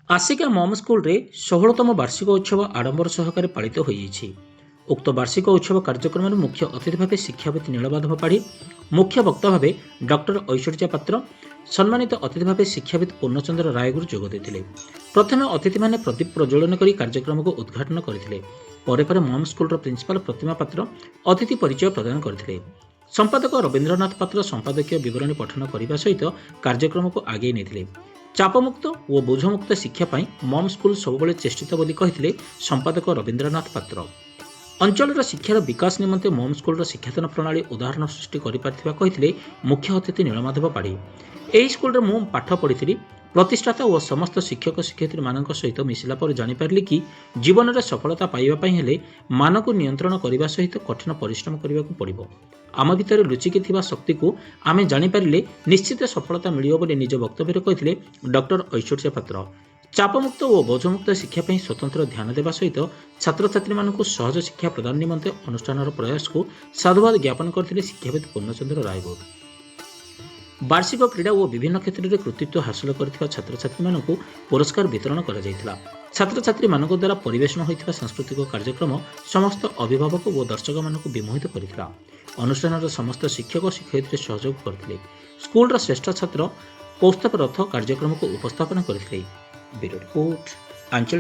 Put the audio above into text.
आसिका मम स्कूल रे 16तम वार्षिक उत्सव आडंबर सहकारे पालित होइछि। उक्त वार्षिक उत्सव कार्यक्रम मुख्य अतिथि भाव शिक्षाविद नीलमाधव पाढ़ी, मुख्य वक्ता भाव डॉक्टर ऐश्वर्या पात्र, सम्मानित अतिथि भाव शिक्षाविद पूर्णचंद्र रायगुरु जोग देथिले। प्रथमे अतिथि माने प्रदीप प्रज्वलन करी कार्यक्रम को उद्घाटन करथिले। परे परे मम स्कूल प्रिंसिपाल प्रतिमा पात्र अतिथि परिचय प्रदान करथिले। संपादक रवींद्रनाथ पात्र संपादकीय विवरणी पठन करने सहित कार्यक्रम को आगे नहीं। चापमुक्त और बोझमुक्त शिक्षा मम स्कूल सबुबले चेष्टित बोली कहिथिले संपादक रवींद्रनाथ पात्र। अंचल शिक्षार विकास निमंते मम स्कूल शिक्षादान प्रणाली उदाहरण सृष्टि करिथिले मुख्य अतिथि नीलमाधव पाढ़ी। एही स्कूल मु पाठ पढ़ी प्रतिष्ठाता और समस्त शिक्षक शिक्षयित्री मानक सहित मिसिला पर जानिपारि कि जीवन में सफलता पाइबापी हेले मान को नियंत्रण करने सहित कठिन परिश्रम करने को पड़ो। आम भितर लुचिकी थिबा शक्ति को आमे जानिपारिले निश्चित सफलता मिलियो बोली निज वक्तव्य कहिथिले डॉक्टर ऐश्वर्या पात्र। चापमुक्त और बोझमुक्त शिक्षा स्वतंत्र ध्यान देवा सहित छात्र छात्री मानक सहज शिक्षा प्रदान निमंते अनुष्ठान प्रयास को साधुवाद ज्ञापन करथिले शिक्षाविद पूर्णचंद्र रायगुरु। वार्षिक क्रीड़ा और विभिन्न क्षेत्र में कृतित्व हासिल करथिबा छात्र छात्री मानक पुरस्कार वितरण करा जायथिला। छात्र छात्री मानक द्वारा परिवेषण होइथिबा सांस्कृतिक कार्यक्रम समस्त अभिभावक और दर्शक मानक विमोहित करथिला। अनुष्ठान समस्त शिक्षक शिक्षयित्री सहयोग करथिले। स्कूल श्रेष्ठ छात्र कौस्तुभ रथ कार्यक्रम को उपस्थापन करथिले। ब्यूरो रिपोर्ट आंचल।